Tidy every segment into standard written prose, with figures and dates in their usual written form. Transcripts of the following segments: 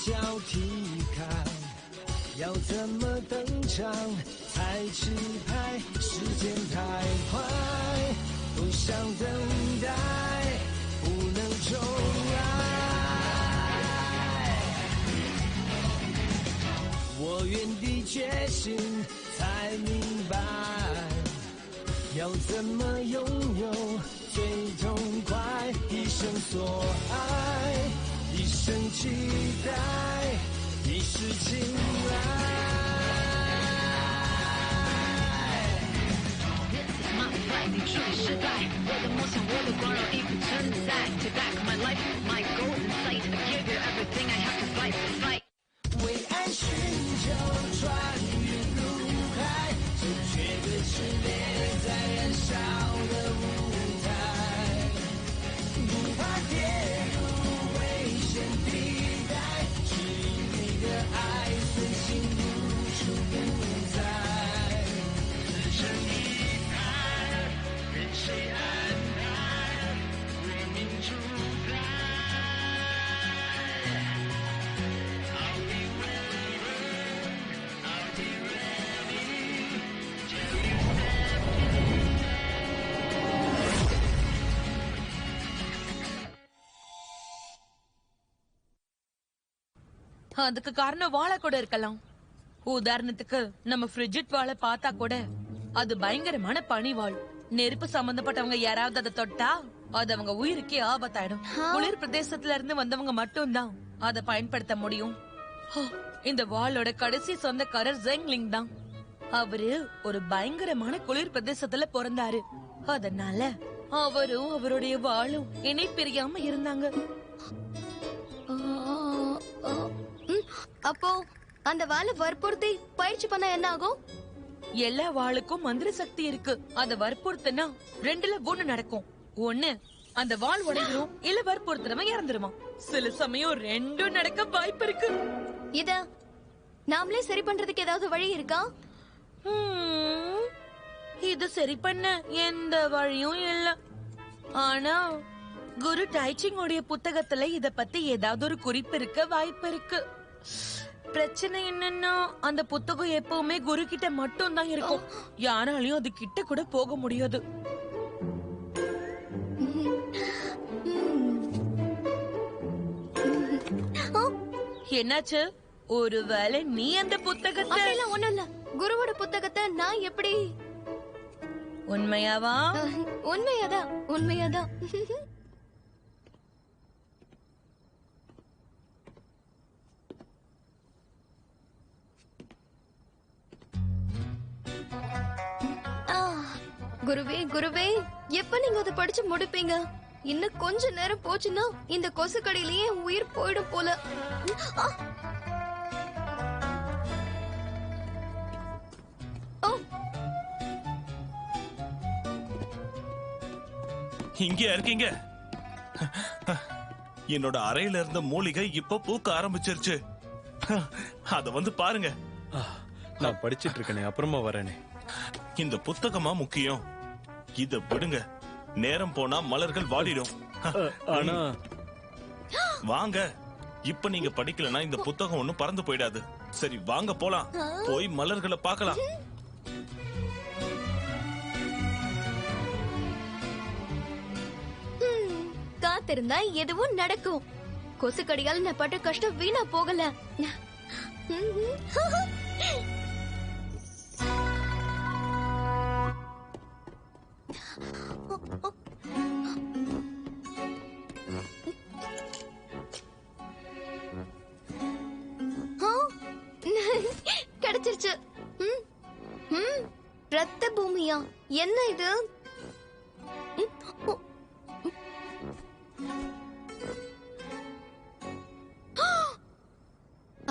交替看，要怎么登场才吃牌？时间太快，不想等待，不能重来。我原地觉醒，才明白，要怎么拥有最痛快？一生所爱，一生期待，一时青睐。你处理失败，我的梦想，我的光荣已不存在。Take back my life, my goals in sight. I give you everything, I have to fight the fight. 为爱寻求穿越路海，正确的炽烈在燃烧的舞台，不怕跌入危险地带，指引你的爱随心无处不在。自成一派，任谁安排，为民主宰。I'll be wherever, I'll be ready till you step in. அதுக்கு காரணம் வாழை கூட இருக்கலாம். உதாரணத்துக்கு நம்ம frigid வாழை பார்த்தா கூட அது பயங்கரமான பனிவாள். நெருப்பு சம்பந்தப்பட்டவங்க யாராவது அதை தொட்டா அது அவங்க உயிருக்கே ஆபத்தாயிடும். குளிர் பிரதேசத்துல இருந்து வந்தவங்க மட்டும்தான் அதை பயன்படுத்த முடியும். இந்த வாளோட கடைசி சொந்தக்காரர் ஜெங்லிங் தான். அவரு ஒரு பயங்கரமான குளிர் பிரதேசத்துல பிறந்தாரு. அதனால அவரும் அவருடைய வாளும் இணை பிரியாம இருந்தாங்க. அப்போ அந்த வாளை வற்புறுத்தி பயிற்சி பண்ண என்ன ஆகும்? எல்லா வாளுக்கும் மந்திர சக்தி இருக்கு. அத வற்புறுத்தினா ரெண்டுல ஒண்ணு நடக்கும். ஒண்ணு அந்த வாள் உடைஞ்சிரும், இல்ல வற்புறுத்துறவன் இறந்துருமா. சில சமயம் ரெண்டும் நடக்க வாய்ப்பு இருக்கு. இத நாமளே சரி பண்றதுக்கு ஏதாவது வழி இருக்கா? இது சரி பண்ண எந்த வழியும் இல்ல. ஆனா குரு டைச்சிங் உடைய புத்தகத்துல இத பத்தி ஏதாவது ஒரு குறிப்பு இருக்க வாய்ப்பு இருக்கு. பிரச்சனை என்னன்னா அந்த புத்தகம் எப்பவுமே குரு கிட்ட மட்டும் தான் இருக்கும். யாராலையும் அது கிட்ட கூட போக முடியாது. என்னாச்சு? ஒருவேளை நீ அந்த புத்தகத்தை ஒண்ணும் இல்ல. குருவோட புத்தகத்தை நான் எப்படி? உண்மையாவா? உண்மையாதான், உண்மையாதான். குருவே குருவே, எப்ப நீங்க அதை படிச்சு முடிப்பீங்க? இன்னும் கொஞ்ச நேரம் போச்சுன்னா இந்த கொசுக்கடியிலேயே உயிர் போயிடும் போல. இங்க இருக்கீங்க. என்னோட அறையில இருந்த மூலிகை இப்ப பூக்க ஆரம்பிச்சிருச்சு. அத வந்து பாருங்க. நான் படிச்சிட்டு இருக்கேனே, அப்புறமா வரேனே. இந்த புத்தகமா முக்கியம். இத விடுங்க, நேரம் போனா மலர்கள் வாடிடும். ஆனா வாங்க, இப்ப நீங்க படிக்கலனா இந்த புத்தகம் ஒண்ணும் பறந்து போயிடாது. சரி வாங்க போலாம், போய் மலர்களை பார்க்கலாம். காத்திருந்தா எதுவும் நடக்கும். கொசுக்கடியால் நான் பட்ட கஷ்டம் வீணா போகல. கிடைச்சிருச்சு. ரத்த பூமியா? என்ன இது?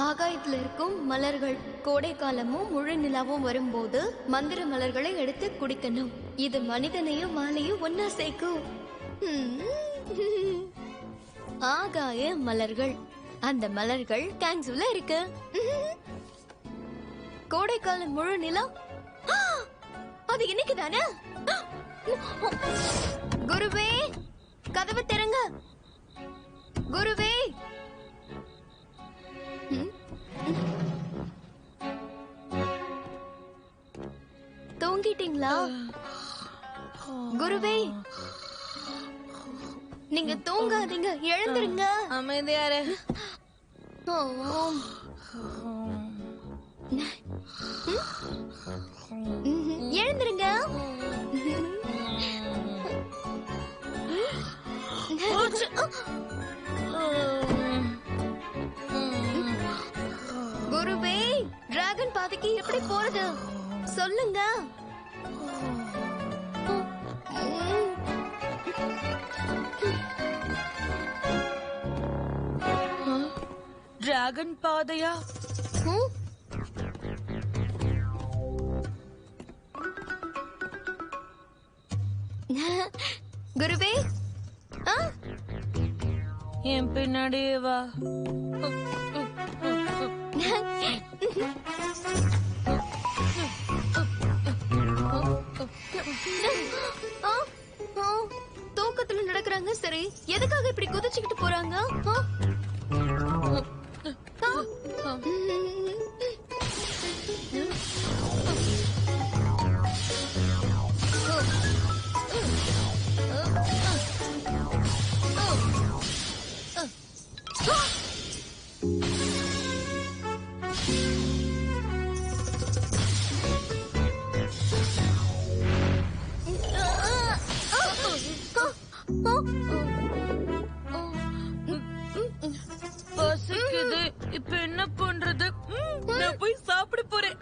ஆகாயத்துல இருக்கும் மலர்கள். கோடை காலமும் முழு நிலாவும் வரும்போது மந்திர மலர்களை எடுத்து குடிக்கணும். இது மனிதனையும் வாழையும் ஒன்னா சேர்க்கும். ஆகாய மலர்கள். அந்த மலர்கள் கேங்ஸுல இருக்கு. கோடை காலம் முழு நிலா அது இன்னைக்கு தானே? குருவே, கதவு திறங்க. குருவே, தூங்கிட்டீங்களா? குருவே, நீங்க தூங்காதீங்க, எழுந்துருங்க. அமைதியாரு. ஓம். எழுந்துருங்க. குருவே, டிராகன் பாதைக்கு எப்படி போறது சொல்லுங்க. டிராகன் பாதையா? குருவே, என் பின்னாடியே வா. தூக்கத்துல நடக்கிறாங்க. சரி, எதுக்காக இப்படி குதிச்சுக்கிட்டு போறாங்க? பசிக்குது, இப்ப என்ன பண்றது? நான் போய் சாப்பிட போறேன்.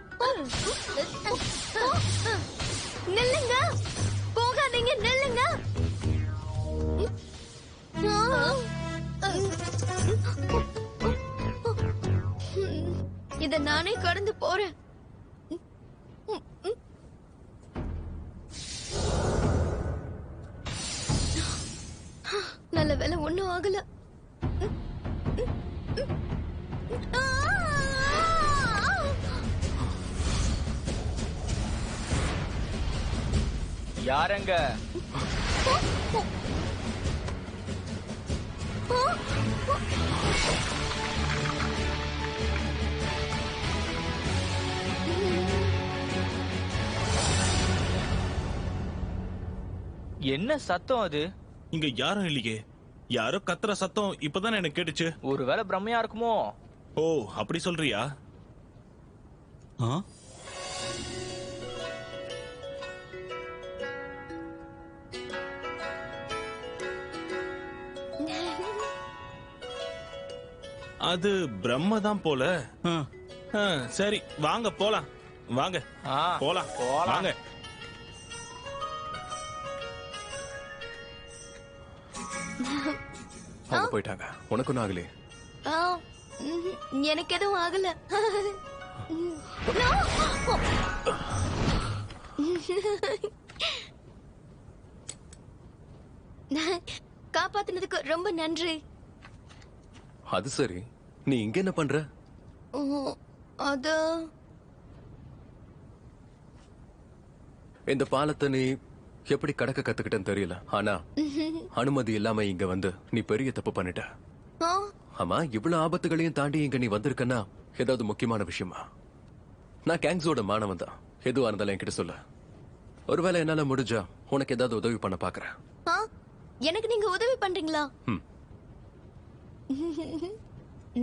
நில்லுங்க, போகாதீங்க, நில்லுங்க. இத நானே கடந்து போறேன். நல்ல வேலை, ஒண்ணும் ஆகல. யாரங்க? என்ன சத்தம் அது? இங்க யாரும் இல்லையே. யாரோ கத்துற சத்தம் இப்பதானே எனக்கு கேட்டுச்சு. ஒருவேளை பிரம்மையா இருக்குமோ? ஓ, அப்படி சொல்றியா? அது பிரம்மதான் போல. சரி, வாங்க போலாம். வாங்க போலாம். வாங்க. அவங்க போயிட்டாங்க. உனக்கு ஒன்னும் ஆகலையே? எனக்கு எதுவும் ஆகல. காப்பாத்தினதுக்கு ரொம்ப நன்றி. அது சரி, நீ இங்க என்ன பண்ற? அது இந்த பாலத்தை நீ எப்படி கடக்க கத்துக்கிட்டேன்னு தெரியல. ஆனா அனுமதி இல்லாம இங்க வந்து நீ பெரிய தப்பு பண்ணிட்ட. ஆமா, இவ்வளவு ஆபத்துகளையும் தாண்டி இங்க நீ வந்திருக்கன்னா ஏதாவது முக்கியமான விஷயமா? நான் கேங்ஸோட மாணவன் தான். எதுவா இருந்தாலும் என்கிட்ட சொல்ல. ஒருவேளை என்னால முடிஞ்சா உனக்கு ஏதாவது உதவி பண்ண பாக்குறேன். எனக்கு நீங்க உதவி பண்றீங்களா?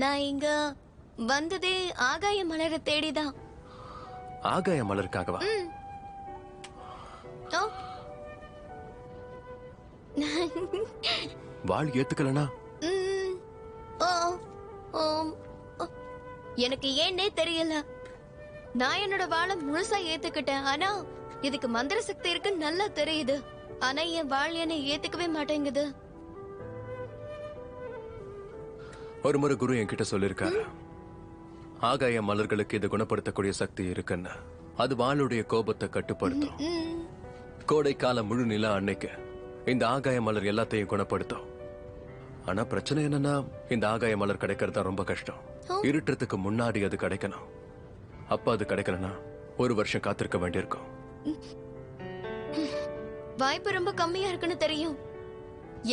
நான் இங்க வந்ததே ஆகாய மலரை தேடிதான். ஆகாய மலருக்காகவா? வாழ் ஏத்துக்கலனா? எனக்கு ஏன்னே தெரியல. நான் என்னோட வாழை முழுசா ஏத்துக்கிட்டேன். ஆனா இதுக்கு மந்திர சக்தி இருக்கு நல்லா தெரியுது. ஆனா என் வாழ் என்னை ஏத்துக்கவே மாட்டேங்குது. ஒரு முறை குரு என்கிட்ட சொல்லிருக்காரு, ஆகாய மலர்களுக்கு இது குணப்படுத்தக்கூடிய சக்தி இருக்குன்னு. அது வாளுடைய கோபத்தை கட்டுப்படுத்தும். கோடைக்கால முழு நிலா அன்னைக்கு இந்த ஆகாய மலர் எல்லாத்தையும் குணப்படுத்தும். ஆனா பிரச்சனை என்னன்னா, இந்த ஆகாய மலர் கிடைக்கிறது ரொம்ப கஷ்டம். இருட்டுறதுக்கு முன்னாடி அது கிடைக்கணும். அப்ப அது கிடைக்கலனா 1 வருஷம் காத்திருக்க வேண்டியிருக்கும். வாய்ப்பு ரொம்ப கம்மியா இருக்குன்னு தெரியும்.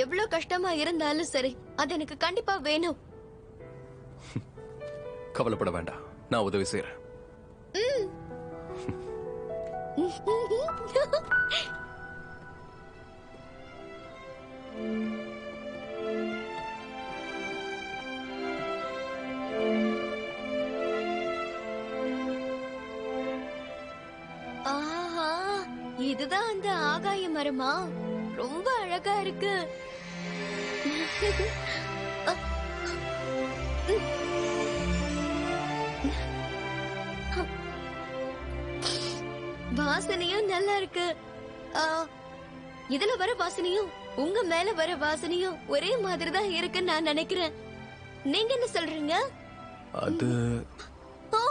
எவ்வளவு கஷ்டமா இருந்தாலும் சரி, அது எனக்கு கண்டிப்பா வேணும். கவலைப்பட வேண்டாம், நான் உதவி செய்யறேன். ஆஹா, இதுதான் அந்த ஆகாய மரமா? ரொம்ப அழகா இருக்கு. வாசனையும் நல்லா இருக்கு. இதுல வர வாசனையும் உங்க மேல வர வாசனையும் ஒரே மாதிரி தான் இருக்குன்னு நான் நினைக்கிறேன். நீங்க என்ன சொல்றீங்க? அது ஓ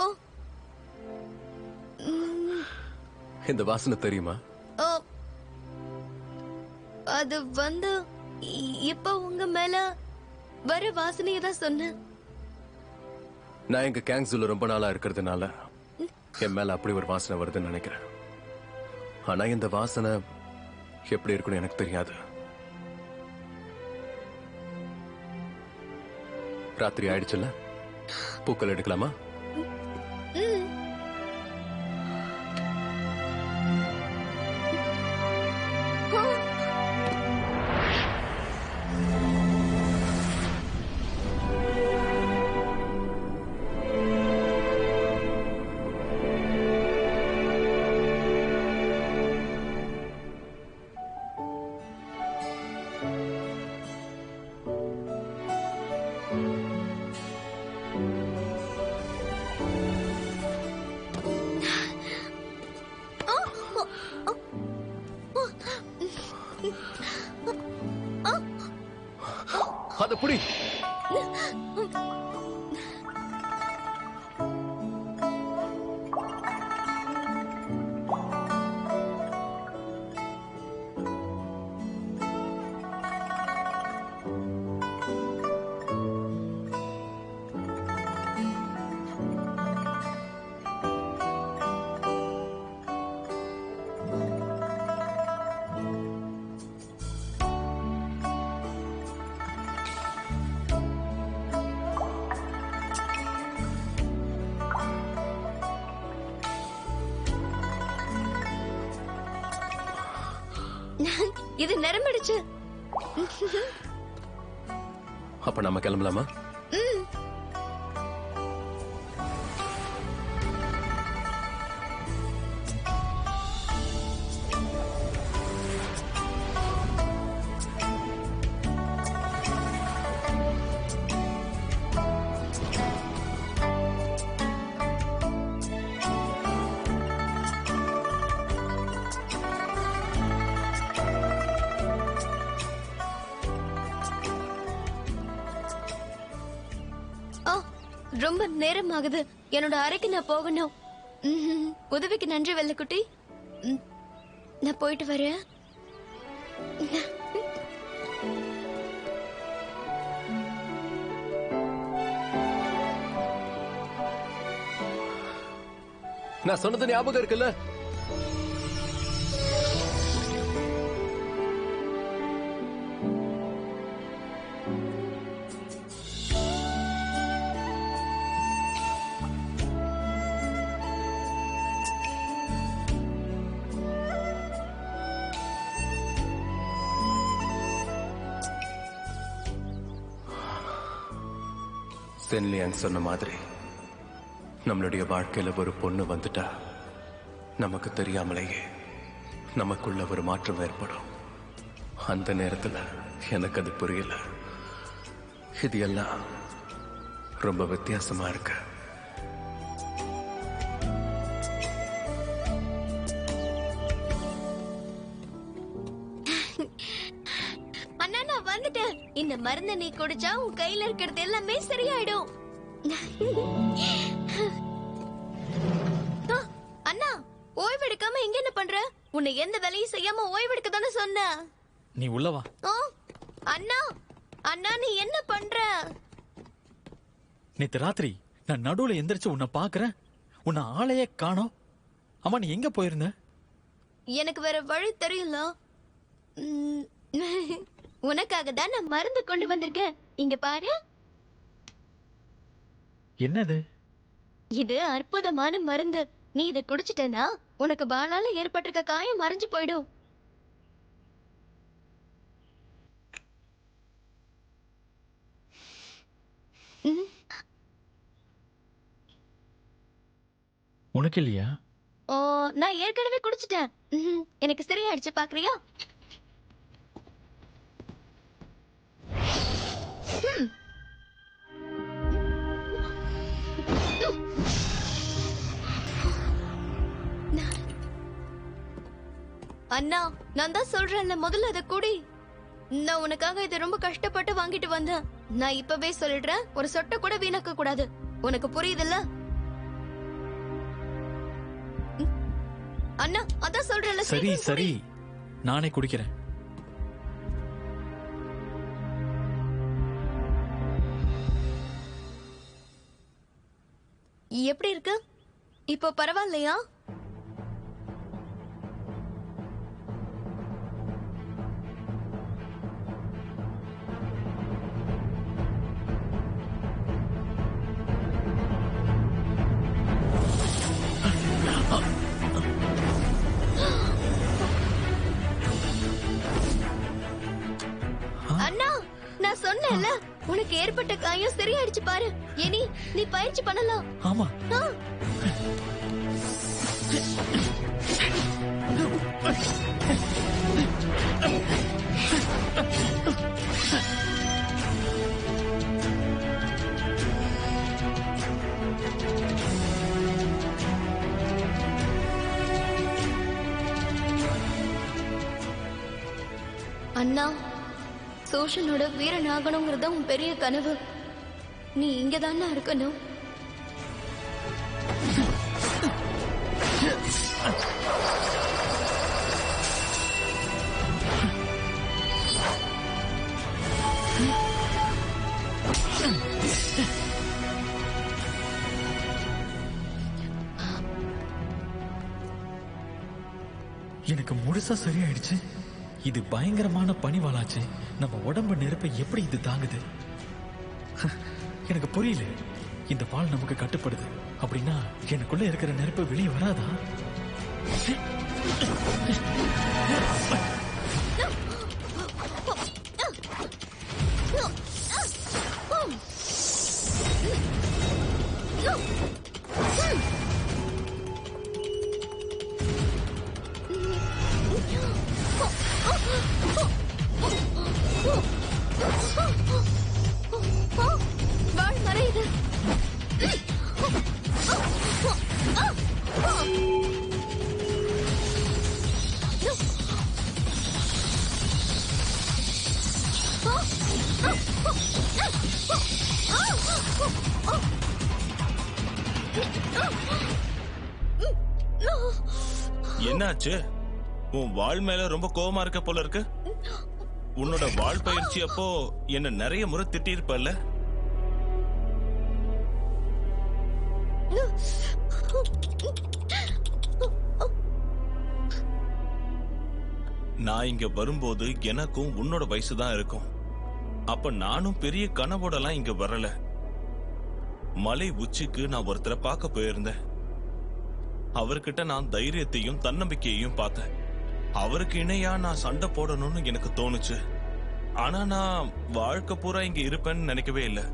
ஓ இந்த வாசனை தெரியுமா? ஓ, அது வந்து இப்ப உங்க மேல வர வாசனையை தான் சொன்னேன். நான் எங்க கேங்ஸுல ரொம்ப நாளா இருக்கிறதுனால என் மேல அப்படி ஒரு வாசனை வருதுன்னு நினைக்கிறேன். ஆனா இந்த வாசனை எப்படி இருக்குன்னு எனக்கு தெரியாது. ராத்திரி ஆயிடுச்சுல்ல, பூக்கள் எடுக்கலாமா? அத புடி. இது நிரம்பிடுச்சு. அப்ப நம்ம கிளம்பலாமா? ரொம்ப நேரம் ஆகுது. என்னோட அறைக்கு நான் போகணும். உதவிக்கு நன்றி வெள்ளக்குட்டி. நான் போயிட்டு வரேன். நான் சொன்னது ஞாபகம் இருக்குல்ல? சென்லியாங் சொன்ன மாதிரி நம்மளுடைய வாழ்க்கையில ஒரு பொண்ணு வந்துட்டா நமக்கு தெரியாமலேயே நமக்குள்ள ஒரு மாற்றம் ஏற்படும். அந்த நேரத்துல எனக்கு அது புரியல. இது எல்லாம் ரொம்ப வித்தியாசமா இருக்கு. அண்ணா, நான் வந்துட்டேன். இந்த மருந்தை நீ குடிச்சா உன் கையில இருக்கிறது எல்லாமே சரியாயிடும். அண்ணா, ஓய்வெடுக்காம இங்க என்ன பண்ற? உன்னை எந்த வேலையும் செய்யாம ஓய்வெடுக்க தானே சொன்ன. நீ உள்ள வா. அண்ணா அண்ணா, நீ என்ன பண்ற? நேத்து ராத்திரி நான் நடுவுல எந்திரிச்சு உன்னை பாக்குறேன். உன்னை ஆளையே காணோம். அம்மா, நீ எங்க போயிருந்த? எனக்கு வேற வழி தெரியல. உனக்காக தான் நான் மருந்து கொண்டு வந்திருக்கேன். இங்க பாரு. என்னது? இது அற்புதமான மருந்து. நீ இதை குடிச்சிட்டேன்னா உனக்கு பாலால ஏற்பட்டிருக்க காயம் மறைஞ்சு போயிடும். உனக்கு இல்லையா? ஓ, நான் ஏற்கனவே குடிச்சிட்டேன். எனக்கு சரியாயிடுச்சு, பாக்குறியா? அண்ணா, நான் தான் சொல்றேன்ல, முதல்ல அதை குடி. நான் உனக்காக இதை ரொம்ப கஷ்டப்பட்டு வாங்கிட்டு வந்தேன். நான் இப்பவே சொல்லிடுறேன், ஒரு சொட்டை கூட வீணாக்க கூடாது. உனக்கு புரியுதுல்ல? அண்ணா, அதான் சொல்றேன்ல. சரி சரி, நானே குடிக்கிறேன். எப்படி இருக்கு இப்போ? பரவாயில்லையா? அண்ணா, நான் சொன்னேன்ல, உனக்கு ஏற்பட்ட காயம் சரியாயிடுச்சு பாரு. இனி நீ பயிற்சி பண்ணலாம். ஆமா. அண்ணா, சோஷனோட வீரன் ஆகணுங்கிறத உன் பெரிய கனவு. நீ இங்கதானா இருக்கணும். எனக்கு முழுசா சரியாயிடுச்சு. இது பயங்கரமான பனிவாளாச்சு. நம்ம உடம்பு நெருப்பை எப்படி இது தாங்குது? எனக்கு புரியல. இந்த வாள் நமக்கு கட்டுப்படுது அப்படின்னா எனக்குள்ள இருக்கிற நெருப்பு வெளியே வராதா? வாள் மறையுது. என்னாச்சு? உன் வாள் மேல ரொம்ப கோவமா இருக்க போல இருக்கு. உன்னோட வாள் பயிற்சி அப்போ என்ன நிறைய முறை திட்டிருப்பல்ல? நான் இங்க வரும்போது எனக்கும் உன்னோட வயசுதான் இருக்கும். அப்ப நானும் பெரிய கனவோடலாம் இங்க வரல. மலை உச்சிக்கு நான் ஒருத்தரை பார்க்க போயிருந்தேன். அவர்கிட்ட நான் தைரியத்தையும் தன்னம்பிக்கையையும் பார்த்தேன். அவருக்கு இணையா நான் சண்டை போடணும்னு எனக்கு தோணுச்சு. ஆனா நான் வாழ்க்கை பூரா இங்க இருப்பேன்னு நினைக்கவே இல்லை.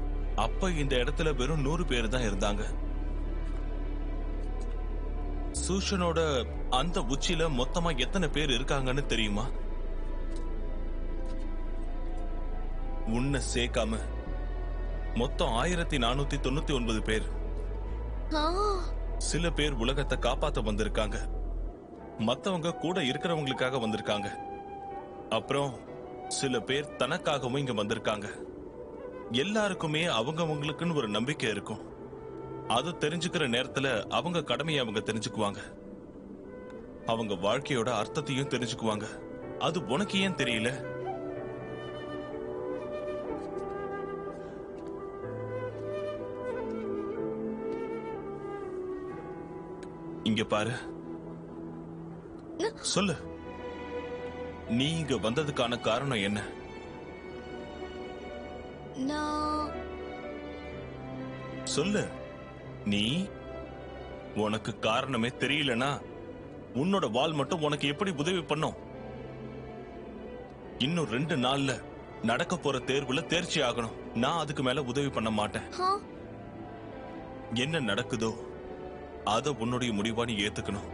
அப்ப இந்த இடத்துல வெறும் 100 பேர் தான் இருந்தாங்க. சூஷனோட அந்த உச்சியில மொத்தமா எத்தனை பேர் இருக்காங்கன்னு தெரியுமா? உன்னை சேர்க்காம மொத்தம் 1499 பேர். சில பேர் உலகத்தை காப்பாத்த வந்திருக்காங்க, மத்தவங்க கூட இருக்கிறவங்களுக்காக வந்திருக்காங்க. அப்புறம் சில பேர் தனக்காகவும் இங்க வந்திருக்காங்க. எல்லாருக்குமே அவங்கவங்களுக்குன்னு ஒரு நம்பிக்கை இருக்கும். அது தெரிஞ்சுக்கிற நேரத்துல அவங்க கடமையை அவங்க தெரிஞ்சுக்குவாங்க. அவங்க வாழ்க்கையோட அர்த்தத்தையும் தெரிஞ்சுக்குவாங்க. அது உனக்கு ஏன் தெரியல? இங்க பாரு, சொல்லு, நீ இங்க வந்ததுக்கான காரணம் என்ன? சொல்லு. நீ உனக்கு காரணமே தெரியலனா உன்னோட வாள் மட்டும் உனக்கு எப்படி உதவி பண்ணும்? இன்னும் 2 நாள்ல நடக்க போற தேர்வுல தேர்ச்சி ஆகணும். நான் அதுக்கு மேல உதவி பண்ண மாட்டேன். என்ன நடக்குதோ அத உன்னுடைய முடிவா நீ ஏத்துக்கணும்.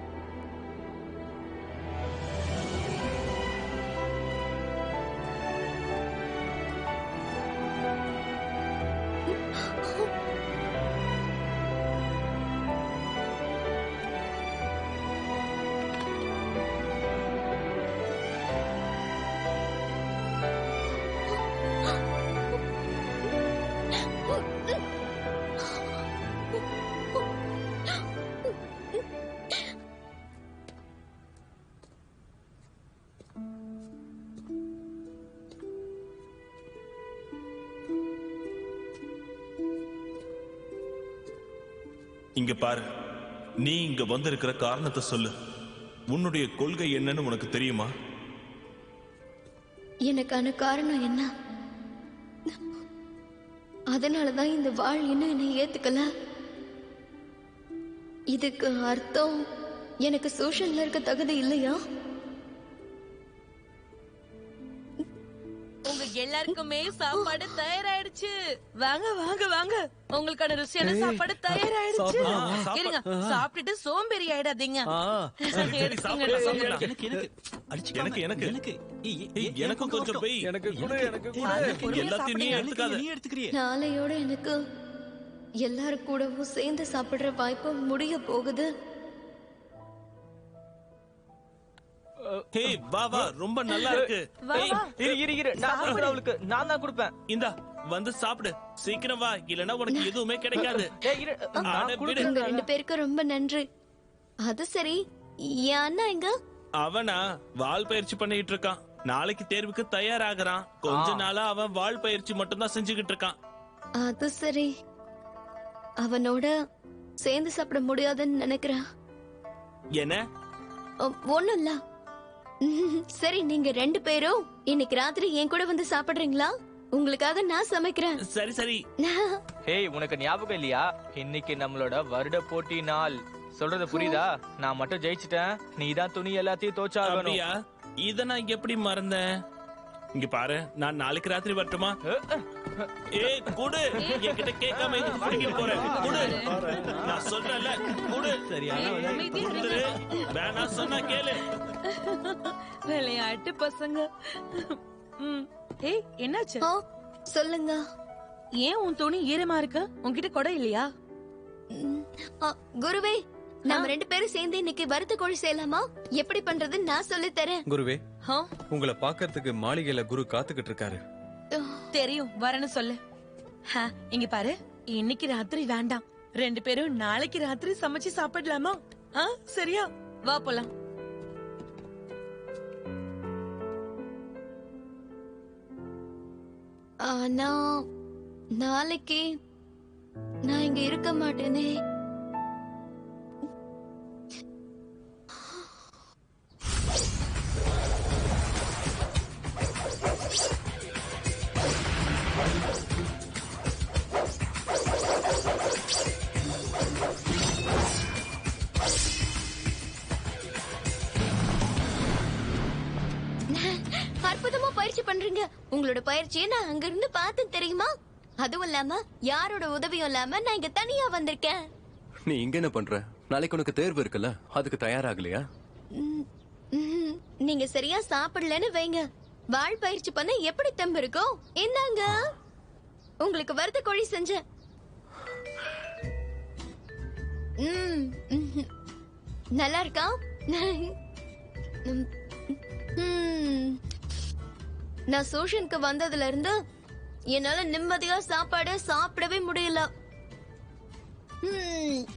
இங்க பாரு, நீ இங்க வந்திருக்கிற காரணத்தை சொல்லு. உன்னுடைய கொள்கை என்னன்னு உனக்கு தெரியுமா? எனக்கான காரணம் என்ன? அதனாலதான் இந்த வாழ் இன்னும் என்னை ஏத்துக்கல. இதுக்கு அர்த்தம் எனக்கு சோஷன்ல இருக்க தகுதி இல்லையா? உங்க எல்லாருக்குமே சாப்பாடு தயாராயிடுச்சு. வாங்க வாங்க வாங்க, உங்களுக்கான ருசியான சாப்பாடு தயாராயிடுச்சு. இருங்க, சாப்பிட்டுட்டு சோம்பேறி ஆயிடாதீங்க. எனக்கும் கொஞ்சம் போய் எல்லாத்தையும் நீ எடுத்துக்காத. நாளையோட எனக்கு எல்லாரும் கூடவும் சேர்ந்து சாப்பிடுற வாய்ப்பு முடிய போகுது. வா வா, ரொம்ப நல்லா இருக்கு. நான் தான் கொடுப்பேன். இந்தா வந்து சாப்பிடு, சீக்கிரம் வா, இல்லனா உனக்கு எதுவுமே கிடைக்காது. உங்க 2 பேருக்கு ரொம்ப நன்றி. அது சரி, என் அண்ணா எங்க? அவனா வால் பயிற்சி பண்ணிட்டு இருக்கான். நாளைக்கு தேர்வுக்கு தயாராகிறான். கொஞ்ச நாளா அவன் வால் பயிற்சி மட்டும் தான் செஞ்சுக்கிட்டு இருக்கான். அது சரி, அவனோட சேர்ந்து சாப்பிட முடியாதுன்னு நினைக்கிறேன். என்ன? ஒண்ணும் இல்ல. சரி, நீங்க 2 பேரும் இன்னைக்கு ராத்திரி என் கூட வந்து சாப்பிடுறீங்களா? உங்களுக்காக நான் சமைக்கிறேன். சரி சரி. ஹேய், உனக்கு ஞாபகம் இல்லையா? இன்னைக்கு நம்மளோட வருட போட்டி நாள். சொல்றது புரியுதா? நான் மட்டும் ஜெயிச்சிட்டேன். நீ தான் துணி எல்லாத்தையும் தோச்சாகணும். இத நான் எப்படி மறந்தேன்? இங்க பாரு, நான் நாளைக்கு ராத்திரி வரட்டுமா? ஏய் குடு, என்கிட்ட கேட்காம இது புடிங்கிட்டு போறேன். குடு, நான் சொல்றேன்ல, குடு. சரியான வேணா சொன்னா கேளு. விளையாட்டு பசங்க. ஏய், என்னாச்சு? சொல்லுங்க. ஏன் உன் துணி ஈரமா இருக்கு? உன்கிட்ட கொடை இல்லையா? குருவே, நாம 2 பேரும் சேர்ந்து இன்னைக்கு வறுத்த கோழி செய்யலாமா? எப்படி பண்றதுன்னு நான் சொல்லி தரேன். குருவே, உங்களை பாக்கிறதுக்கு மாளிகையில குரு காத்துக்கிட்டு இருக்காரு. தெரியும், வரேன்னு சொல்லு. இங்க பாரு, இன்னைக்கு ராத்திரி வேண்டாம். 2 பேரும் நாளைக்கு ராத்திரி சமைச்சு சாப்பிடலாமா? சரியா? வா போலாம். ஆனா நாளைக்கு நான் இங்க இருக்க மாட்டேனே. அற்புதமா பயிற்சி பண்றீங்க. உங்களோட பயிற்சியை நான் அங்க இருந்து பார்த்தேன் தெரியுமா? அதுவும் இல்லாம யாரோட உதவியும் இல்லாம நான் இங்க தனியா வந்திருக்கேன். நீ இங்க என்ன பண்ற? நாளைக்கு உனக்கு தேர்வு இருக்குல்ல, அதுக்கு தயாராகலையா? நீங்க சரியா சாப்பிடலன்னு வைங்க, வாழ் பயிற்சி பண்ண எப்படி தெம்பு இருக்கும்? என்னங்க, உங்களுக்கு வறுத்த கோழி செஞ்சேன். நல்லா இருக்கா? நான் சோஷனுக்கு வந்ததுல இருந்து என்னால நிம்மதியா சாப்பாடு சாப்பிடவே முடியல.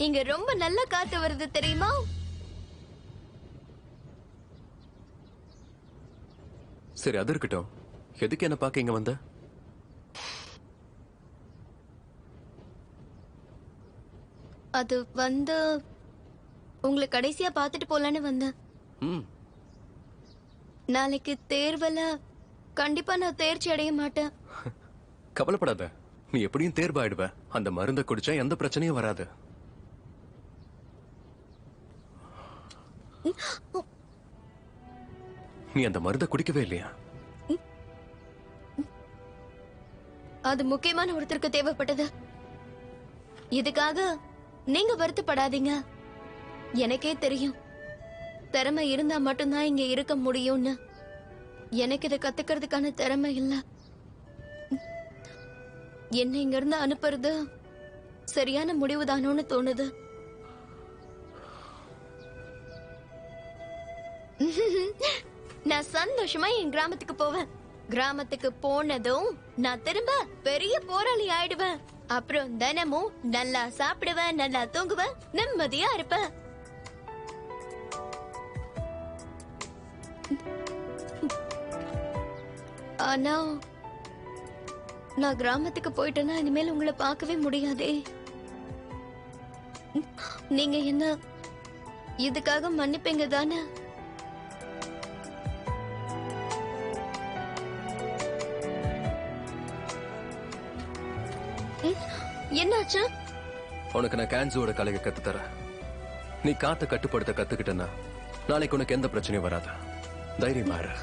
இங்க ரொம்ப நல்ல காத்து வருது தெரியுமா? சரி, அது இருக்கட்டும். எதுக்கு என்ன பார்க்க இங்க வந்த? அது வந்து உங்களை கடைசியா பாத்துட்டு போலான்னு வந்தேன். நாளைக்கு தேர்வுல கண்டிப்பா நான் தேர்ச்சி அடைய மாட்டேன். கவலைப்படாத, நீ எப்படியும் தேர்வாயிடுவ. அந்த மருந்தை குடிச்சா எந்த பிரச்சனையும் வராது. நீ அந்த மருந்தை குடிக்கவே இல்லையா? அது முக்கியமான ஒருத்தருக்கு தேவைப்பட்டது. இதுக்காக நீங்க வருத்தப்படாதீங்க. எனக்கே தெரியும் திறமை இருந்தா மட்டும்தான் இங்க இருக்க முடியும்னு. எனக்கு இதை கத்துக்கிறதுக்கான திறமை இல்ல. என்ன இங்க இருந்து அனுப்புறது சரியான முடிவுதானோன்னு தோணுது. நான் சந்தோஷமா என் கிராமத்துக்கு போவேன். கிராமத்துக்கு போனதும் நான் திரும்ப பெரிய போராளி ஆயிடுவேன். அப்புறம் தினமும் நல்லா சாப்பிடுவேன், நல்லா தூங்குவேன், நிம்மதியா இருப்பேன். ஆனா நான் கிராமத்துக்கு போயிட்டேன்னா இனிமேல் உங்களை பார்க்கவே முடியாதே. நீங்க என்ன இதுக்காக மன்னிப்பீங்க தானே? என்னாச்சு? உனக்கு நான் கேன்சரோட கலையை கத்து தரேன். நீ காத்த கட்டுப்படுத்த கத்துக்கிட்டனா நாளைக்கு உனக்கு எந்த பிரச்சனையும் வராது. தைரியமா இரு.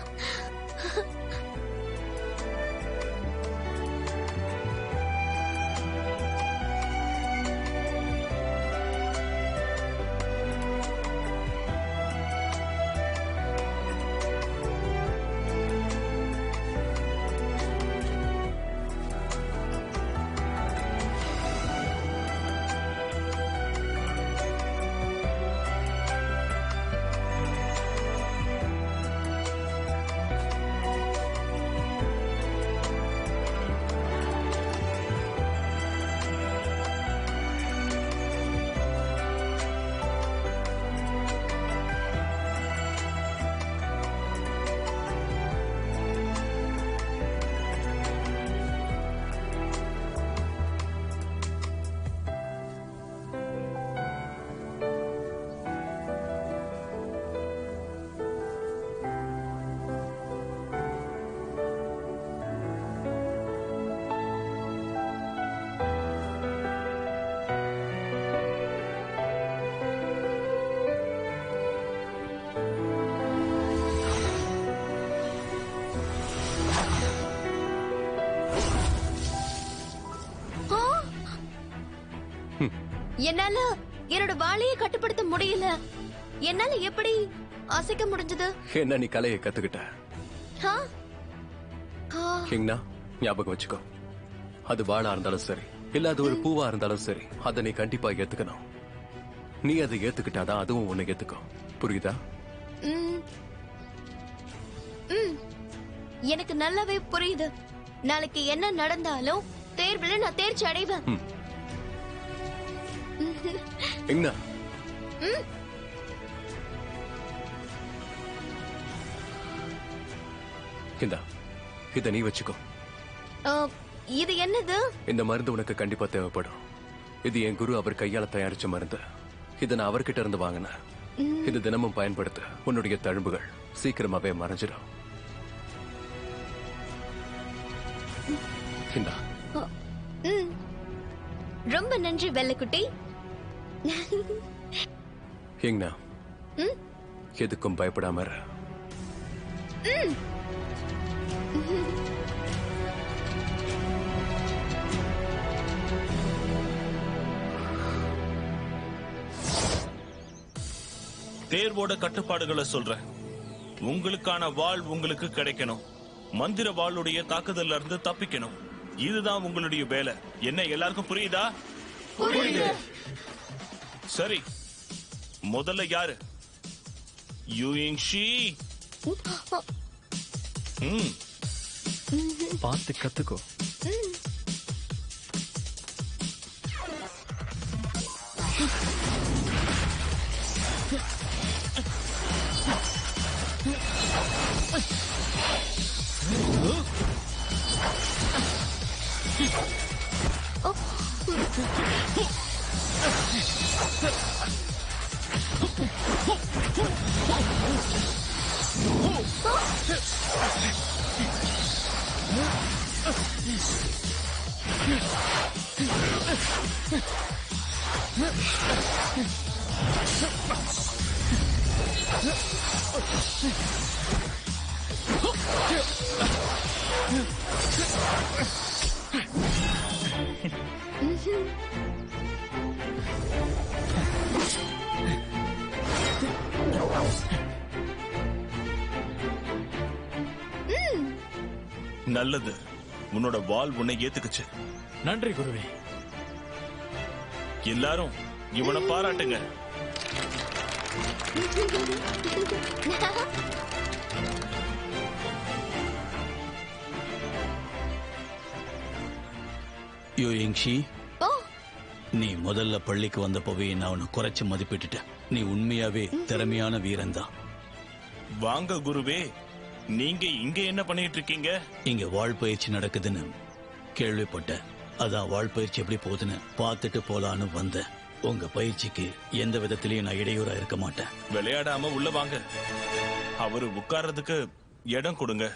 என்னால என்னோட வாளையை கட்டுப்படுத்த முடியல. என்னால எப்படி அசைக்க முடிஞ்சது? என்ன நீ கலையை கத்துக்கிட்ட? ஆ? ஆ. கிங்னா ஞாபகம் வச்சுக்கோ. அது வாளா இருந்தாலும் சரி, இல்ல அது ஒரு பூவா இருந்தாலும் சரி, அதை நீ கண்டிப்பா ஏத்துக்கணும். நீ அதை ஏத்துக்கிட்டாதான் அதுவும் உன்னை ஏத்துக்கும். புரியுதா? ம். ம். எனக்கு நல்லாவே புரியுது. நாளைக்கு என்ன நடந்தாலும் தேர்வுல நான் தேர்ச்சி அடைவேன். என்ன? இந்தா, இத நீ வச்சுக்கோ. இது என்னது? இந்த மருந்து உனக்கு கண்டிப்பா தேவைப்படும். இது என் குரு அவர் கையால தயாரிச்ச மருந்து. இதை நான் அவர்கிட்ட இருந்து வாங்கினேன். இது தினமும் பயன்படுத்த உன்னுடைய தழும்புகள் சீக்கிரமாவே மறைஞ்சிடும். இந்தா. ரொம்ப நன்றி வெள்ளைக்குட்டி. எங்கண்ணா எதுக்கும் பயப்படாம இரு. தேர்வோட கட்டுப்பாடுகளை சொல்றேன். உங்களுக்கான வாள் உங்களுக்கு கிடைக்கணும். மந்திர வாளுடைய தாக்குதல்ல இருந்து தப்பிக்கணும். இதுதான் உங்களுடைய வேலை. என்ன எல்லாருக்கும் புரியுதா? சரி, முதல்ல யாரு? யூயிங்ஷி. பார்த்து கத்துக்கோ. நல்லது, உன்னோட வாள் உன்னை ஏத்துக்குச்சு. நன்றி குருவே. எல்லாரும் இவனை பாராட்டுங்க. யோயிங்ஷி, ஓ, நீ முதல்ல பள்ளிக்கு வந்தப்பவே நான் உன்னை குறைச்சு மதிப்பிட்டுட்டேன். நீ உண்மையாவே திறமையான வீரன்தான். வாங்க குருவே, நீங்க இங்க என்ன பண்ணிட்டு இருக்கீங்க? இங்க வாழ் பயிற்சி நடக்குதுன்னு கேள்விப்பட்டேன். அதான் வாழ் பயிற்சி எப்படி போகுதுன்னு பார்த்துட்டு போலான்னு வந்தேன். உங்க பயிற்சிக்கு எந்த விதத்திலையும் நான் இடையூறா இருக்க மாட்டேன். விளையாடாம உள்ள வாங்க. அவரு உட்கார்றதுக்கு இடம் கொடுங்க.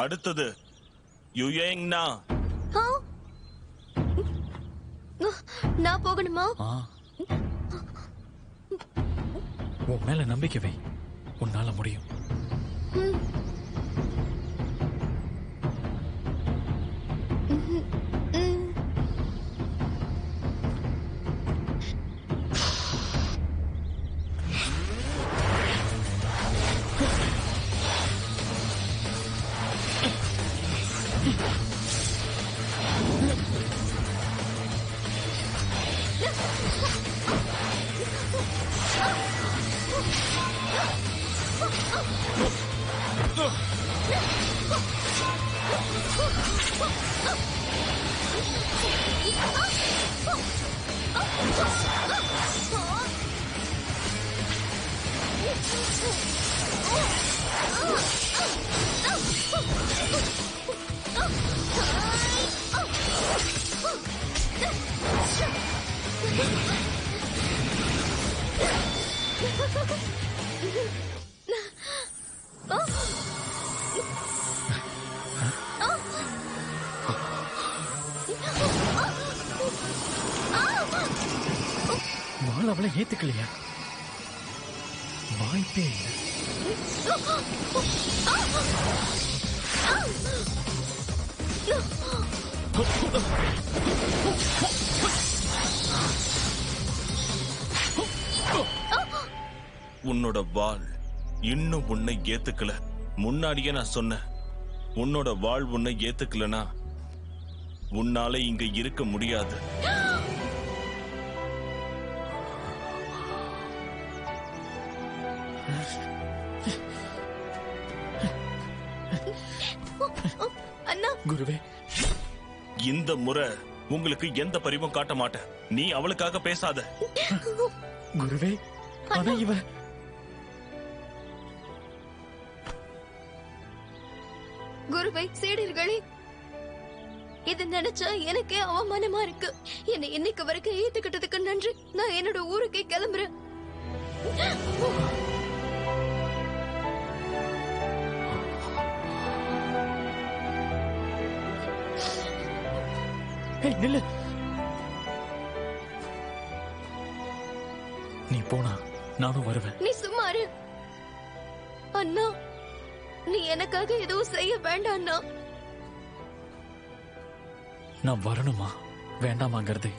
அடுத்தது யுயேங்னா. நான் போகணுமா? உன் மேல நம்பிக்கை வை, உன்னால முடியும். வாள் அவளை ஏத்துக்கலையா? வாய்ப்பே இல்லை. உன்னோட வாள் இன்னும் உன்னை ஏத்துக்கல. முன்னாடியே நான் சொன்னேன், உன்னோட வாள் உன்னை ஏத்துக்கலனா உன்னால இங்க இருக்க முடியாது. அண்ணா, குருவே, இந்த முறை உங்களுக்கு எந்த பரிவும் காட்ட மாட்டேன். நீ அவளுக்காக பேசாத. குருவே, ஆனா இவ குருவை சீடர்களே, இது நினைச்சா எனக்கே அவமானமா இருக்கு. என்னை இன்னைக்கு வரைக்கும் ஏத்துக்கிட்டதுக்கு நன்றி. நான் என்னோட ஊருக்கே கிளம்புறேன். நில்லு. நீ போனா நானும் வருவேன். நீ சும்மா இரு அண்ணா. நீ எனக்காக எதுவும் செய்ய வேண்டாம் அண்ணா. நான் வரணுமா வேண்டாமாங்கிறது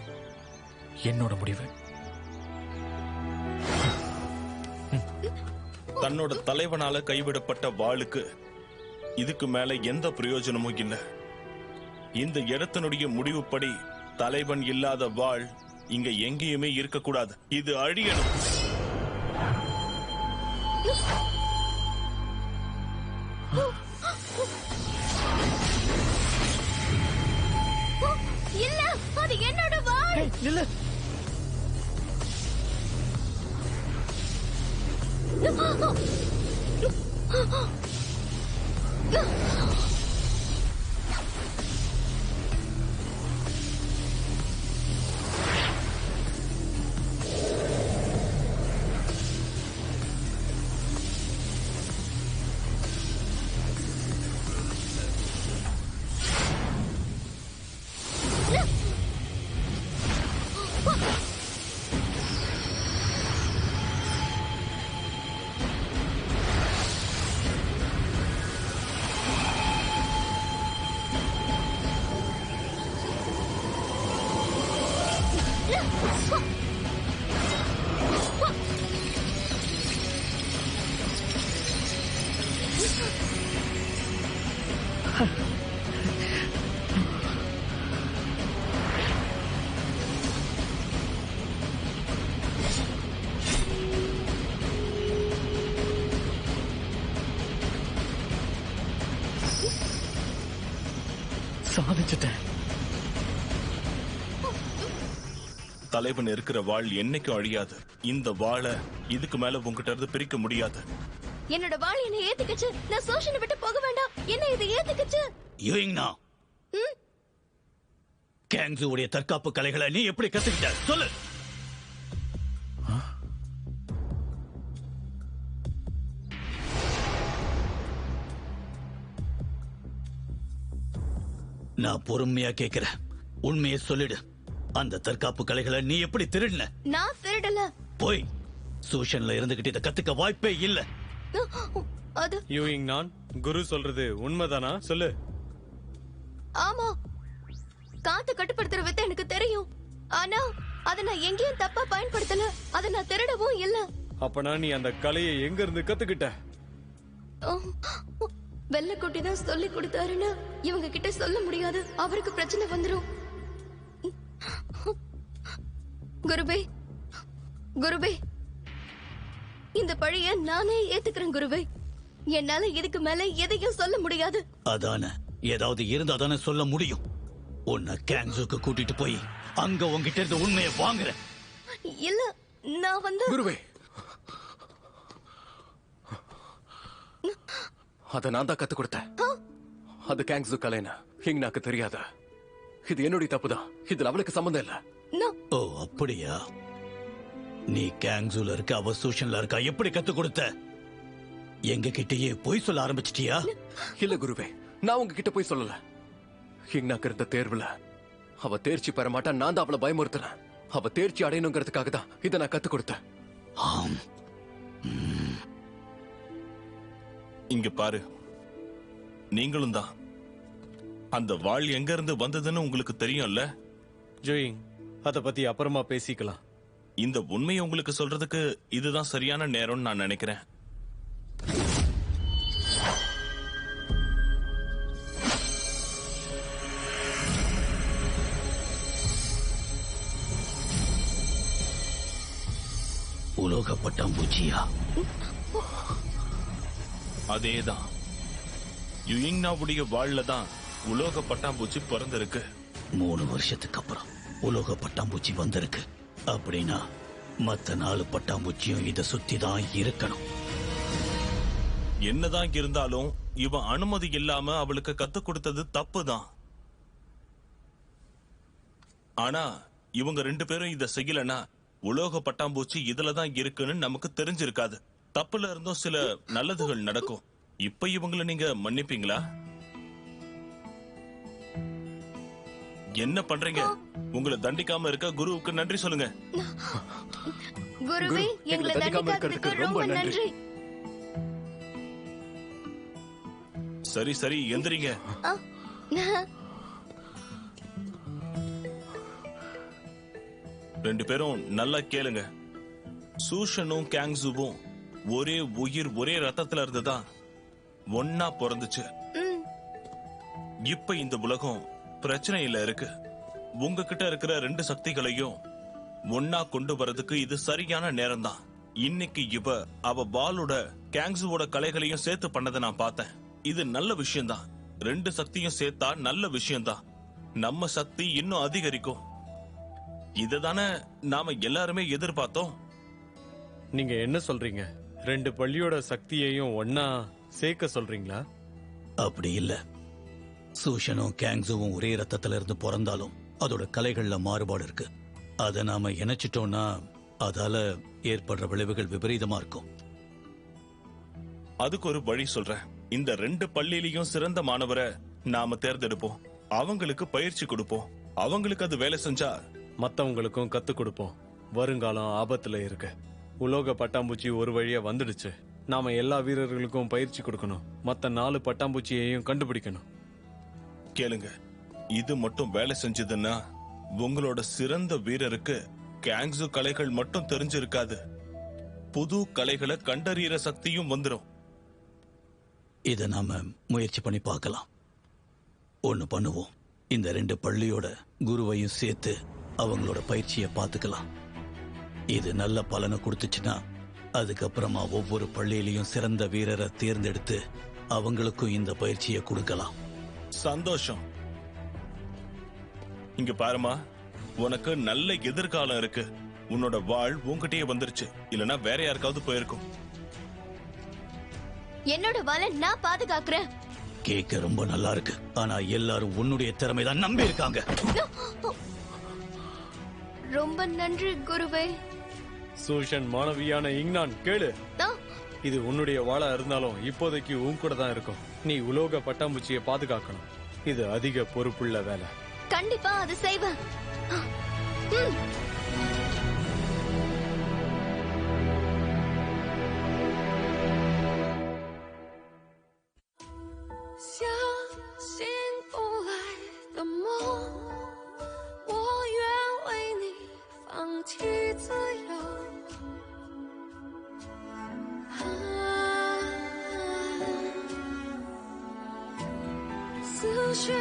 என்னோட முடிவு. தன்னோட தலைவனால கைவிடப்பட்ட வாளுக்கு இதுக்கு மேல எந்த பிரயோஜனமும் இல்ல. இந்த இடத்தினுடைய முடிவுப்படி தலைவன் இல்லாத வாள் இங்க எங்கேயுமே இருக்கக்கூடாது. இது அழியணும். இல்ல, அது என்னோட வாள். நில்லு. சாதிச்சிட்டேன். தலைவன் இருக்கிற வாள் என்னைக்கும் அழியாது. இந்த வாளை இதுக்கு மேல உங்ககிட்ட இருந்து பிரிக்க முடியாது. என்னோட வாள் என்ன ஏத்துக்குச்சு. நான் சோஷனை விட்டு போக வேண்டாம். என்ன இது ஏத்துக்குச்சு. யூயிங்னா, கேங்ஸுடைய தற்காப்பு கலைகளை நீ எப்படி கத்துக்கிட்ட சொல்லு. நான் பொறுமையா கேக்குறேன், உண்மையை சொல்லிடு. அந்த தற்காப்பு கலைகளை நீ எப்படி திருடின? நான் திருடல. போய் சூஷன்ல இருந்துகிட்டு இதை கத்துக்க வாய்ப்பே இல்ல. அது யூயிங் நான் குரு சொல்றது உண்மைதானா சொல்லு. ஆமா, காத்து கட்டுப்படுத்துற வித்தை எனக்கு தெரியும். ஆனா அதை நான் எங்கேயும் தப்பா பயன்படுத்தல. அதை நான் திருடவும் இல்ல. அப்பனா நீ அந்த கலையை எங்க இருந்து கத்துக்கிட்ட? வெள்ளக்குட்டி தான் சொல்லி கொடுத்தாருன்னு இவங்க கிட்ட சொல்ல முடியாது. அவருக்கு பிரச்சனை வந்துரும். குருவே, குருவே, இந்த பழிய நானே ஏத்துக்கிறேன் குருவே. என்னால இதுக்கு மேல எதையும் சொல்ல முடியாது. அதான, ஏதாவது இருந்தா தானே சொல்ல முடியும். உன்னை கேங்ஸுக்கு கூட்டிட்டு போய் அங்க உங்ககிட்ட இருந்து உண்மையை வாங்குறேன். இல்ல, நான் வந்து குருவே, அத நான் தான் கத்து கொடுத்தேன். அது கேங்ஸு கலைனா ஹிங்னாக்கு தெரியாத. இது என்னுடைய தப்புதான். இதுல அவளுக்கு சம்பந்தம் இல்ல. ஓ அப்படியா? நீ கேங்ஸுல இருக்க, அவ சூஷன்ல இருக்கா. எப்படி கத்து கொடுத்த? எங்க கிட்டயே போய் சொல்ல ஆரம்பிச்சிட்டியா? இல்ல குருவே, நான் உங்ககிட்ட போய் சொல்லல. ஹிங்னாக்கு இருந்த தேர்வுல அவ தேர்ச்சி பெற மாட்டா. நான் தான் அவளை பயமுறுத்தினேன். அவ தேர்ச்சி அடையணுங்கிறதுக்காக தான் இதை நான் கத்து கொடுத்தேன். ஆம். இங்க பாரு, நீங்களும் தான். அந்த வாள் எங்க இருந்து வந்ததுன்னு உங்களுக்கு தெரியும்ல. ஜோயிங், அத பத்தி அப்புறமா பேசிக்கலாம். இந்த உண்மையை உங்களுக்கு சொல்றதுக்கு இதுதான் சரியான நேரம்னு நான் நினைக்கிறேன். உலோக பட்டாம்பூச்சியா? அதேதான். யுயிங்னாவுடைய வாள்ல தான் உலோக பட்டாம்பூச்சி பிறந்திருக்கு. 3 வருஷத்துக்கு அப்புறம் உலோக பட்டாம்பூச்சி வந்திருக்கு. அப்படின்னா மத்த 4 பட்டாம்பூச்சியும் இதை சுத்தி தான் இருக்கணும். என்னதான் இருந்தாலும் இவன் அனுமதி இல்லாம அவளுக்கு கத்துக் கொடுத்தது தப்புதான். ஆனா இவங்க 2 பேரும் இத செய்யலன்னா உலோக பட்டாம்பூச்சி இதுலதான் இருக்குன்னு நமக்கு தெரிஞ்சிருக்காது. தப்புல இருந்தும் சில நல்லதுகள் நடக்கும். இப்ப இவங்களை நீங்க மன்னிப்பீங்களா? என்ன பண்றீங்க? உங்களை தண்டிக்காம இருக்க குருவுக்கு நன்றி சொல்லுங்க. குருவே, எங்களை தண்டிக்காததுக்கு ரொம்ப நன்றி. சரி சரி, எந்திரிங்க. ரெண்டு பேரும் நல்லா கேளுங்க. சூஷனும் கேங்ஸுவும் ஒரே உயிர், ஒரே ரத்தத்துல இருந்துதான் ஒன்னா பிறந்துச்சு. இப்ப இந்த உலகம் பிரச்சனையில இருக்கு. உங்ககிட்ட இருக்கிற 2 சக்திகளையும் ஒன்னா கொண்டு வரதுக்கு இது சரியான நேரம் தான். இன்னைக்கு அவ பாலோட கேங்ஸுவோட கலைகளையும் சேர்த்து பண்ணதை நான் பார்த்தேன். இது நல்ல விஷயம்தான். 2 சக்தியும் சேர்த்தா நல்ல விஷயம்தான். நம்ம சக்தி இன்னும் அதிகரிக்கும். இதுதானே நாம எல்லாருமே எதிர்பார்த்தோம். நீங்க என்ன சொல்றீங்க? 2 பள்ளியோட சக்தியையும் ஒன்னா சேர்க்க சொல்றீங்களா? அப்படி இல்ல. சூஷனும் கேங்ஸுவும் ஒரே ரத்தத்துல இருந்து பிறந்தாலும் அதோட கலைகள்ல மாறுபாடு இருக்கு. அதை நாம இணைச்சிட்டோம்னா அதால ஏற்படுற விளைவுகள் விபரீதமா இருக்கும். அதுக்கு ஒரு வழி சொல்றேன். இந்த 2 பள்ளியிலையும் சிறந்த மாணவரை நாம தேர்ந்தெடுப்போம். அவங்களுக்கு பயிற்சி கொடுப்போம். அவங்களுக்கு அது வேலை செஞ்சா மத்தவங்களுக்கும் கத்து கொடுப்போம். வருங்காலம் ஆபத்துல இருக்கு. உலோக பட்டாம்பூச்சி ஒரு வழியா வந்துடுச்சு. நாம எல்லா வீரர்களுக்கும் பயிற்சி கொடுக்கணும். மத்த 4 பட்டாம்பூச்சியையும் கண்டுபிடிக்கணும். கேளுங்க, இது மட்டும் வேலை செஞ்சதுன்னா உங்களோட சிறந்த வீரருக்கு கேங்ஸு கலைகள் மட்டும் தெரிஞ்சிருக்காது, புது கலைகளை கண்டறியற சக்தியும் வந்துடும். இதை நாம முயற்சி பண்ணி பார்க்கலாம். ஒண்ணு பண்ணுவோம், இந்த 2 பள்ளியோட குருவையும் சேர்த்து அவங்களோட பயிற்சியை பார்த்துக்கலாம். இது நல்ல பலனை கொடுத்துச்சுன்னா அதுக்கப்புறமா ஒவ்வொரு பள்ளியிலையும் சிறந்த வீரரை தேர்ந்தெடுத்து அவங்களுக்கும் இந்த பயிற்சியை கொடுக்கலாம். சந்தோஷம். இங்க பாருமா, உனக்கு நல்ல எதிர்காலம் இருக்கு. உன்னோட வாழ் உன்கிட்டயே வந்துருச்சு, இல்லனா வேற யாருக்காவது போயிருக்கும். என்னோட வாளை நான் பாதுகாக்கிறேன். கேட்க ரொம்ப நல்லா இருக்கு, ஆனா எல்லாரும் உன்னுடைய திறமைதான் நம்பி இருக்காங்க. ரொம்ப நன்றி குருவே. சூஷன் மாணவியான இங்னான், கேளு. இது உன்னுடைய வாளா இருந்தாலும் இப்போதைக்கு உன் கூட தான் இருக்கும். நீ உலோக பட்டாம்பூச்சியை பாதுகாக்கணும். இது அதிக பொறுப்புள்ள வேலை. கண்டிப்பா அது செய்வேன். 相信不来的梦，我愿为你放弃自由。思绪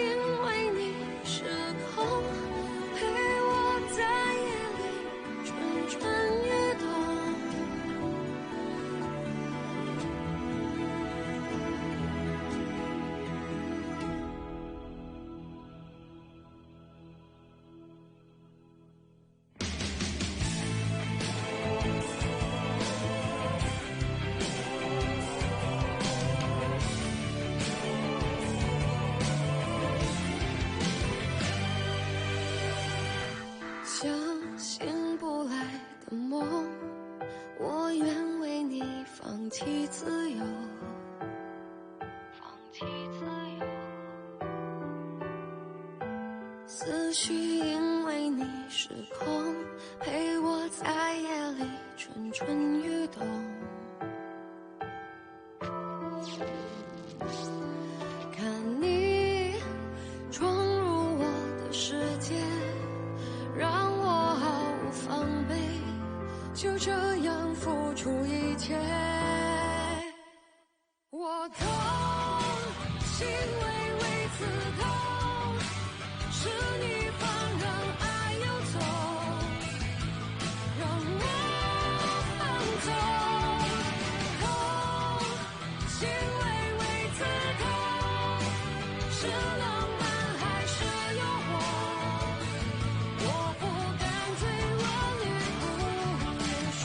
因为你失控，陪我在夜里蠢蠢欲动。相信不来的梦，我愿为你放弃自由。放弃自由。思绪因为你失控，陪我在夜里蠢蠢欲动。看你闯入我的世界，让我毫无防备，就这样付出一切。我痛，心微微刺痛，是你放任爱游走，让我放纵。痛，心微微刺痛，是浪漫还是诱惑？我不敢最恶劣不言说。